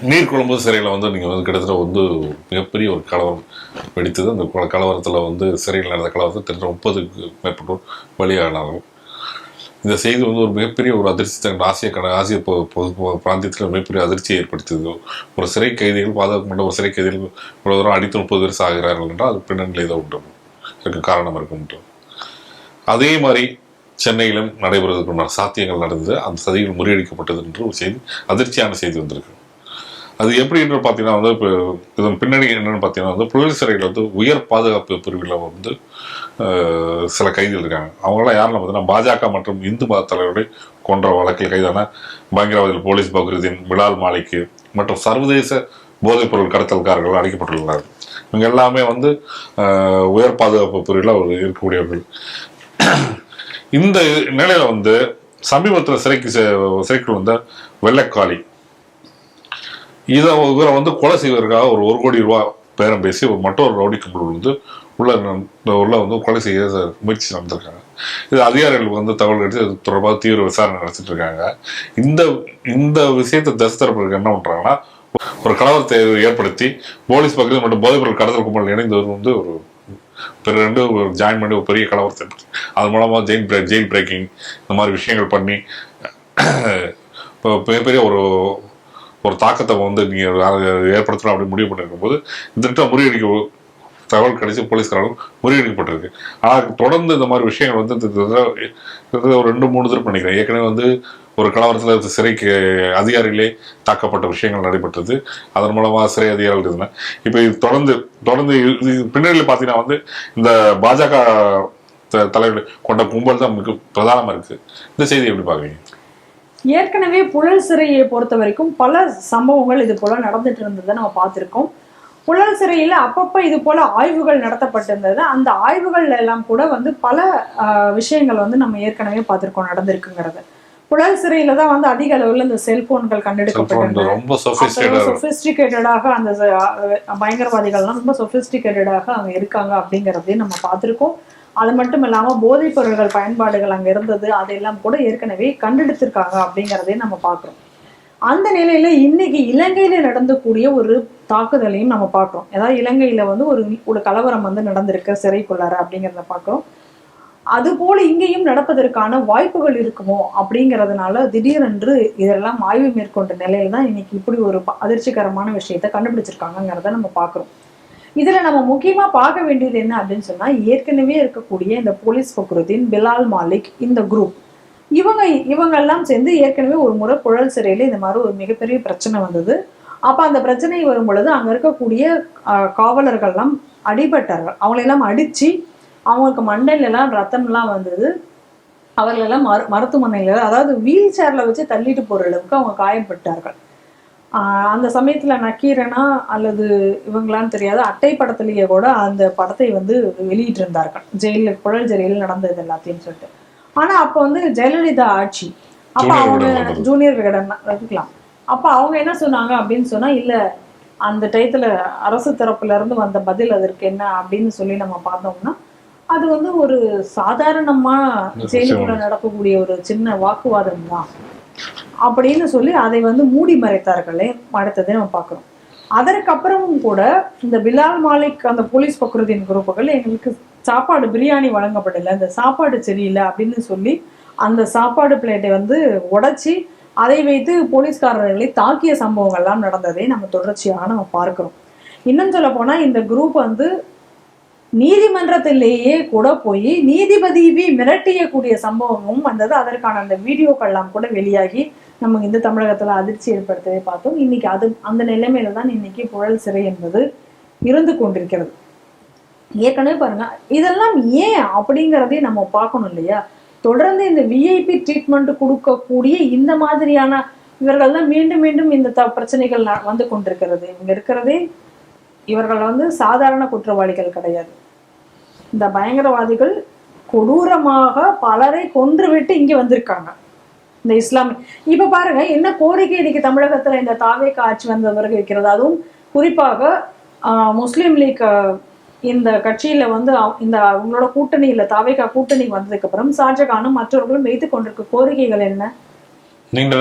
நீர்கொழும்பு சிறையில் வந்து நீங்கள் வந்து கிட்டத்தட்ட வந்து மிகப்பெரிய ஒரு கலவரம் வெடித்தது. அந்த கலவரத்தில் வந்து சிறையில் நடந்த கலவரத்தில் கிட்டத்தட்ட 30க்கு மேற்பட்டோர் பலியானார்கள். இந்த செய்தி வந்து ஒரு மிகப்பெரிய ஒரு அதிர்ச்சி தன் ஆசிய பிராந்தியத்தில் மிகப்பெரிய அதிர்ச்சியை ஏற்படுத்தியது. ஒரு சிறை கைதிகள் பாதுகாக்கப்பட்ட ஒரு சிறை கைதிகள் இவ்வளவு தூரம் அடித்து 30 பேர் சாகிறார்கள் என்றால் அது பின்னணியில் ஏதோ உண்டு இதுக்கு காரணம் இருக்கும். அதே மாதிரி சென்னையிலும் நடைபெறுவதற்கு சாத்தியங்கள் நடந்தது. அந்த சதிகள் முறியடிக்கப்பட்டது என்று ஒரு செய்தி, அதிர்ச்சியான செய்தி வந்திருக்கு. அது எப்படி என்று பார்த்தீங்கன்னா வந்து இப்போ இதன் பின்னணி என்னன்னு பார்த்தீங்கன்னா வந்து புழல் சிறையில் வந்து உயர் பாதுகாப்பு பிரிவில் வந்து சில கைதிகள் இருக்காங்க. அவங்களாம் யாருன்னு பார்த்தீங்கன்னா பாஜக மற்றும் இந்து மத தலைவர்களை கொன்ற வழக்கில் கைதான பயங்கரவாதிகள் போலீஸ் பக்ருதீன், பிலால் மாலிக்கு மற்றும் சர்வதேச போதைப்பொருள் கடத்தல்காரர்கள் அடைக்கப்பட்டுள்ளனர். இவங்க எல்லாமே வந்து உயர் பாதுகாப்பு பிரிவில் இருக்கக்கூடியவர்கள். இந்த நிலையில வந்து சமீபத்தில் சிறைக்கு வந்த வெள்ளைக்காளி இவரை வந்து கொலை செய்வதற்காக ஒரு 1 கோடி ரூபாய் பேரம் பேசி ஒரு மற்றொரு ரவுடி கும்பல் வந்து உள்ள வந்து கொலை செய்ய முயற்சி நடந்திருக்காங்க. இது அதிகாரிகளுக்கு வந்து தகவல் எடுத்து இது தொடர்பாக தீவிர விசாரணை நடத்திட்டு இருக்காங்க. இந்த விஷயத்தை தசை தரப்புக்கு என்ன பண்றாங்கன்னா, ஒரு கலவரத்தை ஏற்படுத்தி போலீஸ் பக்கத்தில் மற்றும் போதைப்பொருள் கடத்தல் கும்பல் இணைந்தவர் வந்து ஒரு ரெண்டு ஜாயின் பண்ணி ஒரு பெரிய கலவரத்தை அது மூலமாக ஜெயில் பிரேக்கிங் இந்த மாதிரி விஷயங்கள் பண்ணி இப்போ மிகப்பெரிய ஒரு தாக்கத்தை வந்து நீங்கள் ஏற்படுத்தணும் அப்படின்னு முடிவு பண்ணிருக்கும் போது இந்த திட்டம் முறியடிக்க தகவல் கிடைச்சி போலீஸ்காரர்கள் முறியடிக்கப்பட்டிருக்கு. ஆனால் தொடர்ந்து இந்த மாதிரி விஷயங்கள் வந்து ஒரு 2-3 திருப்பு நினைக்கிறேன். ஏற்கனவே வந்து ஒரு கலவரத்தில் சிறைக்கு அதிகாரிகளே தாக்கப்பட்ட விஷயங்கள் நடைபெற்றது. அதன் மூலமாக சிறை அதிகாரிகள் இருந்தன. இப்போ இது தொடர்ந்து பின்னணியில் பார்த்தீங்கன்னா வந்து இந்த பாஜக தலைவர்கள் கொண்ட கும்பல் தான் மிக பிரதானமாக இருக்கு. இந்த செய்தி எப்படி பார்க்குறீங்க? ஏற்கனவே புழல் சிறையை பொறுத்த வரைக்கும் பல சம்பவங்கள் இது போல நடந்துட்டு இருந்ததை நம்ம பார்த்திருக்கோம். புழல் சிறையில அப்பப்ப இது போல ஆய்வுகள் நடத்தப்பட்டிருந்தது. அந்த ஆய்வுகள் எல்லாம் கூட வந்து பல விஷயங்கள் வந்து நம்ம ஏற்கனவே பார்த்திருக்கோம் நடந்திருக்குங்கிறது. புழல் சிறையில தான் வந்து அதிக அளவுல இந்த செல்போன்கள் கண்டெடுக்கப்பட்டிருந்தது. சொபிஸ்டிகேட்டடாக அந்த பயங்கரவாதிகள்லாம் ரொம்ப சொபிஸ்டிகேட்டடாக அவங்க இருக்காங்க அப்படிங்கிறதையும் நம்ம பார்த்திருக்கோம். அது மட்டும் இல்லாம போதைப் பொருள்கள் பயன்பாடுகள் அங்க இருந்தது, அதையெல்லாம் கூட ஏற்கனவே கண்டெடுத்திருக்காங்க அப்படிங்கிறதையும் நம்ம பார்க்கிறோம். அந்த நிலையில இன்னைக்கு இலங்கையில நடந்தக்கூடிய ஒரு தாக்குதலையும் நம்ம பார்க்கிறோம். ஏதாவது இலங்கையில வந்து ஒரு கலவரம் வந்து நடந்திருக்கு சிறைக்குள்ளார அப்படிங்கிறத பார்க்கிறோம். அது போல இங்கேயும் நடப்பதற்கான வாய்ப்புகள் இருக்குமோ அப்படிங்கிறதுனால திடீரென்று இதெல்லாம் ஆய்வு மேற்கொண்ட நிலையில தான் இன்னைக்கு இப்படி ஒரு அதிர்ச்சிகரமான விஷயத்த கண்டுபிடிச்சிருக்காங்கிறத நம்ம பார்க்கிறோம். இதுல நம்ம முக்கியமா பார்க்க வேண்டியது என்ன அப்படின்னு சொன்னா, ஏற்கனவே இருக்கக்கூடிய இந்த போலீஸ் பக்ருதீன், பிலால் மாலிக், இந்த குரூப் இவங்க எல்லாம் சேர்ந்து ஏற்கனவே ஒரு முறை புழல் சிறையில இந்த மாதிரி ஒரு மிகப்பெரிய பிரச்சனை வந்தது. அப்ப அந்த பிரச்சனை வரும் பொழுது அங்க இருக்கக்கூடிய காவலர்கள்லாம் அடிபட்டார்கள். அவங்களெல்லாம் அடிச்சு அவங்களுக்கு மண்டையில எல்லாம் ரத்தம் எல்லாம் வந்தது. அவர்களெல்லாம் மருத்துவமனையில, அதாவது வீல் சேர்ல வச்சு தள்ளிட்டு போற அளவுக்கு அவங்க காயப்பட்டார்கள். அந்த சமயத்துல நக்கீரனா அல்லது இவங்களான்னு தெரியாது, அட்டை படத்திலேயே கூட அந்த படத்தை வந்து வெளியிட்டு இருந்தார்கள், புழல் ஜெயிலில் நடந்தது எல்லாத்தையும் சொல்லிட்டு. ஆனா அப்ப வந்து ஜெயலலிதா ஆட்சி, அப்ப அவங்க ஜூனியர் விகடன் இருக்கலாம். அப்ப அவங்க என்ன சொன்னாங்க அப்படின்னு சொன்னா, இல்ல அந்த டயத்துல அரசு தரப்புல இருந்து வந்த பதில் அதற்கு என்ன அப்படின்னு சொல்லி நம்ம பார்த்தோம்னா, அது வந்து ஒரு சாதாரணமா ஜெயிலுக்குள்ள நடக்கக்கூடிய ஒரு சின்ன வாக்குவாதம் தான் அப்படின்னு சொல்லி அதை வந்து மூடி மறைத்தார்களே. அடுத்ததை நம்ம பார்க்கிறோம். அதற்கப்புறமும் கூட இந்த பிலால் மாலிக் அந்த போலீஸ் பக்ருதீன் குரூப்புகள் எங்களுக்கு சாப்பாடு பிரியாணி வழங்கப்படலை, இந்த சாப்பாடு சரியில்லை அப்படின்னு சொல்லி அந்த சாப்பாடு பிளேட்டை வந்து உடைச்சி அதை வைத்து போலீஸ்காரர்களை தாக்கிய சம்பவங்கள்லாம் நடந்ததை நம்ம தொடர்ச்சியாக நம்ம பார்க்கிறோம். இன்னும் சொல்ல போனா இந்த குரூப் வந்து நீதிமன்றத்திலேயே கூட போய் நீதிபதியை மிரட்டியக்கூடிய சம்பவமும் வந்தது. அதற்கான அந்த வீடியோக்கள்லாம் கூட வெளியாகி நமக்கு இந்த தமிழகத்துல அதிர்ச்சி ஏற்படுத்தவே பார்த்தோம். இன்னைக்கு அந்த நிலைமையில தான் இன்னைக்கு புழல் சிறை என்பது இருந்து கொண்டிருக்கிறது. ஏற்கனவே பாருங்க, இதெல்லாம் ஏன் அப்படிங்கிறதையும் நம்ம பார்க்கணும் இல்லையா? தொடர்ந்து இந்த விஐபி ட்ரீட்மெண்ட் கொடுக்கக்கூடிய இந்த மாதிரியான இவர்கள் தான் மீண்டும் மீண்டும் இந்த பிரச்சனைகள் வந்து கொண்டிருக்கிறது. இங்க இருக்கிறதே இவர்கள் வந்து சாதாரண குற்றவாளிகள் கிடையாது. இந்த பயங்கரவாதிகள் கொடூரமாக பலரை கொன்றுவிட்டு இங்க வந்திருக்காங்க. இந்த இஸ்லாமிய இப்ப பாருங்க என்ன கோரிக்கை இன்னைக்கு தமிழகத்துல இந்த தாவேகா ஆட்சி வந்தவர்கள் இருக்கிறது. அதுவும் குறிப்பாக முஸ்லீம் லீக் இந்த கட்சியில வந்து இந்த அவங்களோட கூட்டணியில தாவேகா கூட்டணி வந்ததுக்கு அப்புறம் ஷாஜகானும் மற்றவர்களும் வைத்துக் கொண்டிருக்க கோரிக்கைகள் என்ன? நீண்ட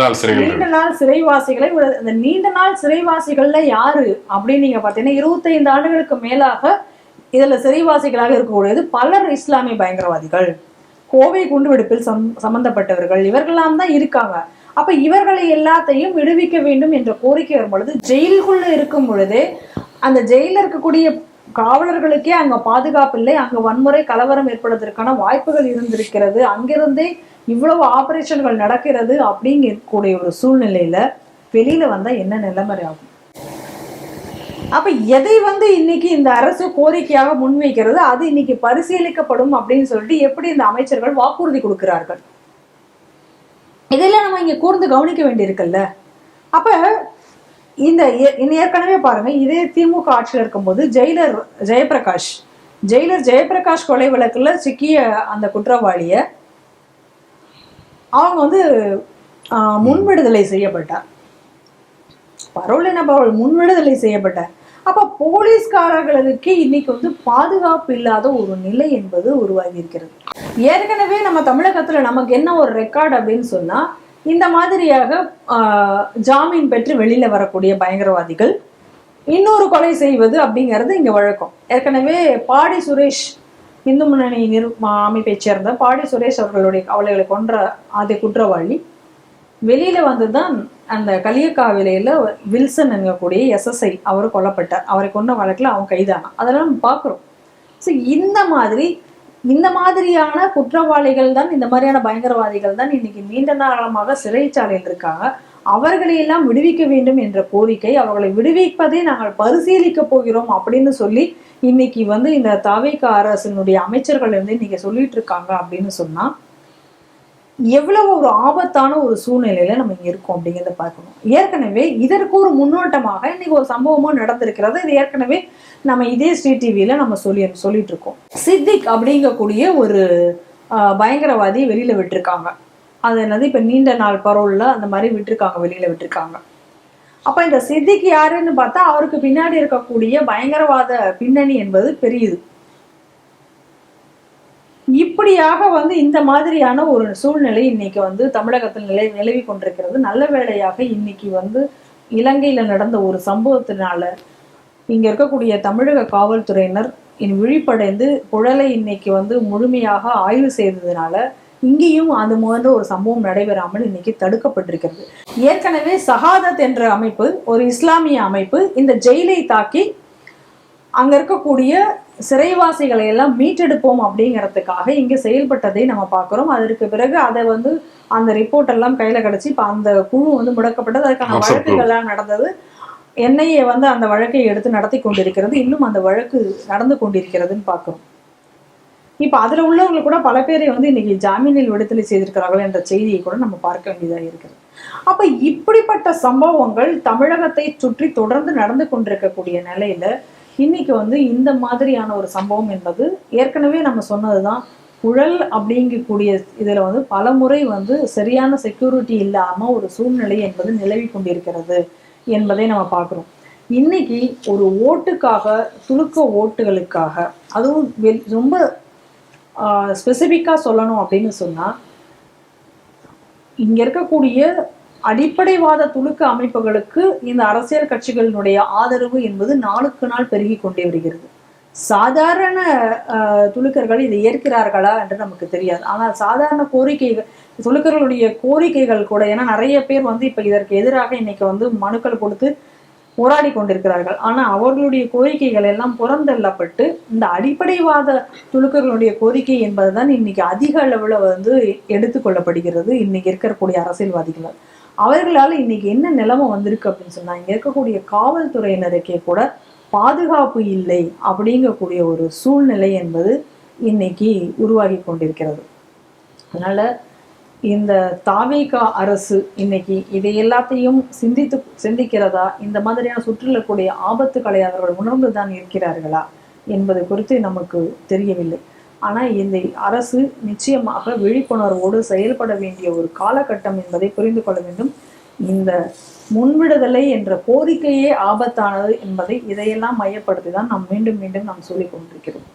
நாள் சிறைவாசிகளை இந்த நீண்ட நாள் சிறைவாசிகள்ல யாரு அப்படின்னு நீங்க பாத்தீங்கன்னா 25 ஆண்டுகளுக்கு மேலாக இதுல சிறைவாசிகளாக இருக்கக்கூடியது பலர் இஸ்லாமிய பயங்கரவாதிகள், கோவை குண்டுவெடிப்பில் சம்பந்தப்பட்டவர்கள், இவர்கள்லாம் தான் இருக்காங்க. அப்ப இவர்களை எல்லாத்தையும் விடுவிக்க வேண்டும் என்ற கோரிக்கை வரும் பொழுது ஜெயிலுக்குள்ள இருக்கும் பொழுதே அந்த ஜெயில இருக்கக்கூடிய காவலர்களுக்கே அங்க பாதுகாப்பு இல்லை, அங்க வன்முறை கலவரம் ஏற்படுவதற்கான வாய்ப்புகள் இருந்திருக்கிறது, அங்கிருந்தே இவ்வளவு ஆபரேஷன்கள் நடக்கிறது அப்படிங்கக்கூடிய ஒரு சூழ்நிலையில வெளியில வந்தா என்ன நிலைமை ஆகும்? அப்ப எதை இன்னைக்கு இந்த அரசு கோரிக்கையாக முன்வைக்கிறது, அது இன்னைக்கு பரிசீலிக்கப்படும் அப்படின்னு சொல்லிட்டு எப்படி இந்த அமைச்சர்கள் வாக்குறுதி கொடுக்கிறார்கள், இதெல்லாம் நம்ம இங்க கூர்ந்து கவனிக்க வேண்டியிருக்குல்ல. அப்ப இந்த ஏற்கனவே பாருங்க, இதே திமுக ஆட்சியில் இருக்கும்போது ஜெயிலர் ஜெயபிரகாஷ் கொலை வழக்குல சிக்கிய அந்த குற்றவாளிய அவங்க முன்விடுதலை செய்யப்பட்டார், பரோல் என்ன முன்விடுதலை செய்யப்பட்டார். அப்ப போலீஸ்காரர்களுக்கு இன்னைக்கு பாதுகாப்பு இல்லாத ஒரு நிலை என்பது உருவாகி இருக்கிறது. ஏற்கனவே நம்ம தமிழகத்துல நமக்கு என்ன ஒரு ரெக்கார்டு அப்படின்னு சொன்னா, இந்த மாதிரியாக ஜாமீன் பெற்று வெளியில வரக்கூடிய பயங்கரவாதிகள் இன்னொரு கொலை செய்வது அப்படிங்கிறது இங்க வழக்கம். ஏற்கனவே பாடி சுரேஷ், இந்து முன்னணி அமைப்பை சேர்ந்த பாடி சுரேஷ் அவர்களை கொன்ற அதே குற்றவாளி வெளியில வந்துதான் அந்த களியக்காவிலையில வில்சன் என்கக்கூடிய SSI அவர் கொல்லப்பட்டார். அவரை கொண்ட வழக்குல அவன் கைதானான். அதெல்லாம் நம்ம பாக்குறோம். ஸோ இந்த மாதிரியான குற்றவாளிகள் தான், இந்த மாதிரியான பயங்கரவாதிகள் தான் இன்னைக்கு நீண்ட நாளமாக சிறைச்சாலையில் இருக்காங்க. அவர்களையெல்லாம் விடுவிக்க வேண்டும் என்ற கோரிக்கை, அவர்களை விடுவிப்பதை நாங்கள் பரிசீலிக்க போகிறோம் அப்படின்னு சொல்லி இன்னைக்கு இந்த தவிக அரசினுடைய அமைச்சர்கள் இன்னைக்கு சொல்லிட்டு இருக்காங்க அப்படின்னு சொன்னா எவ்வளவு ஒரு ஆபத்தான ஒரு சூழ்நிலையில நம்ம இங்க இருக்கோம் அப்படிங்கிறத பார்க்கணும். ஏற்கனவே இதற்கு ஒரு முன்னோட்டமாக இன்னைக்கு ஒரு சம்பவமும் நடந்திருக்கிறது. இது ஏற்கனவே நம்ம இதே ஸ்ரீ டிவியில நம்ம சொல்லிட்டு இருக்கோம். சித்திக் அப்படிங்கக்கூடிய ஒரு பயங்கரவாதி வெளியில விட்டுருக்காங்க. அது என்னது, இப்ப நீண்ட நாள் பரோல்ல அந்த மாதிரி வெளியில விட்டுருக்காங்க. அப்ப இந்த சித்திக் யாருன்னு பார்த்தா அவருக்கு பின்னாடி இருக்கக்கூடிய பயங்கரவாத பின்னணி என்பது பெரியது. இப்படியாக இந்த மாதிரியான ஒரு சூழ்நிலை இன்னைக்கு தமிழகத்தில் நிலவி கொண்டிருக்கிறது. நல்ல வேளையாக இன்னைக்கு இலங்கையில நடந்த ஒரு சம்பவத்தினால இங்க இருக்கக்கூடிய தமிழக காவல்துறையினர் விழிப்படைந்து புழலை இன்னைக்கு முழுமையாக ஆய்வு செய்ததுனால இங்கேயும் அது போன்ற ஒரு சம்பவம் நடைபெறாமல் இன்னைக்கு தடுக்கப்பட்டிருக்கிறது. ஏற்கனவே சஹாதத் என்ற அமைப்பு, ஒரு இஸ்லாமிய அமைப்பு, இந்த ஜெயிலை தாக்கி அங்க இருக்கக்கூடிய சிறைவாசிகளை எல்லாம் மீட்டெடுப்போம் அப்படிங்கிறதுக்காக இங்க செயல்பட்டதை நம்ம பார்க்கிறோம். அதற்கு பிறகு அதை அந்த ரிப்போர்ட் எல்லாம் கையில கிடைச்சி இப்ப அந்த குழு முடக்கப்பட்டது. அதுக்கான வழக்குகள்லாம் நடந்தது. NIA அந்த வழக்கை எடுத்து நடத்தி கொண்டிருக்கிறது. இன்னும் அந்த வழக்கு நடந்து கொண்டிருக்கிறதுன்னு பார்க்கிறோம். இப்ப அதுல உள்ளவங்க கூட பல பேரை இன்னைக்கு ஜாமீனில் விடுதலை செய்திருக்கிறார்கள் என்ற செய்தியை கூட நம்ம பார்க்க வேண்டியதாக இருக்கிறது. அப்ப இப்படிப்பட்ட சம்பவங்கள் தமிழகத்தை சுற்றி தொடர்ந்து நடந்து கொண்டிருக்கக்கூடிய நிலையில இன்னைக்கு இந்த மாதிரியான ஒரு சம்பவம் என்பது ஏற்கனவே நம்ம சொன்னதுதான். புழல் அப்படிங்கக்கூடிய இதுல பல முறை சரியான செக்யூரிட்டி இல்லாம ஒரு சூழ்நிலை என்பது நிலவி கொண்டிருக்கிறது என்பதை நம்ம பார்க்கிறோம். இன்னைக்கு ஒரு ஓட்டுக்காக, துலுக்க ஓட்டுகளுக்காக, அதுவும் ரொம்ப ஸ்பெசிபிக்கா சொல்லணும் அப்படின்னு சொன்னா, இங்க இருக்கக்கூடிய அடிப்படைவாத துலுக்க அமைப்புகளுக்கு இந்த அரசியல் கட்சிகளினுடைய ஆதரவு என்பது நாளுக்கு நாள் பெருகி கொண்டே வருகிறது. சாதாரண துலுக்கர்கள் இதை ஏற்கிறார்களா என்று நமக்கு தெரியாது. ஆனால் சாதாரண கோரிக்கைகள், துலுக்கர்களுடைய கோரிக்கைகள் கூட, ஏன்னா நிறைய பேர் இப்ப இதற்கு எதிராக இன்னைக்கு மனுக்கள் கொடுத்து போராடி கொண்டிருக்கிறார்கள். ஆனா அவர்களுடைய கோரிக்கைகள் எல்லாம் புறந்தள்ளப்பட்டு இந்த அடிப்படைவாத துலுக்கர்களுடைய கோரிக்கை என்பதுதான் இன்னைக்கு அதிக அளவுல எடுத்துக்கொள்ளப்படுகிறது இன்னைக்கு இருக்கக்கூடிய அரசியல்வாதிகளால். அவர்களால் இன்னைக்கு என்ன நிலைமை வந்திருக்கு அப்படின்னு சொன்னா, இங்க இருக்கக்கூடிய காவல்துறையினருக்கே கூட பாதுகாப்பு இல்லை அப்படிங்கக்கூடிய ஒரு சூழ்நிலை என்பது இன்னைக்கு உருவாகி கொண்டிருக்கிறது. அதனால இந்த தவிக அரசு இன்னைக்கு இதை எல்லாத்தையும் சிந்திக்கிறதா, இந்த மாதிரியான சுற்றிலக்கூடிய ஆபத்துக்களை அவர்கள் உணர்ந்துதான் இருக்கிறார்களா என்பது குறித்து நமக்கு தெரியவில்லை. ஆனா இந்த அரசு நிச்சயமாக விழிப்புணர்வோடு செயல்பட வேண்டிய ஒரு காலகட்டம் என்பதை புரிந்து கொள்ள வேண்டும். இந்த முன்விடுதலை என்ற கோரிக்கையே ஆபத்தானது என்பதை இதையெல்லாம் மையப்படுத்தி தான் நாம் மீண்டும் மீண்டும் நாம் சொல்லிக் கொண்டிருக்கிறோம்.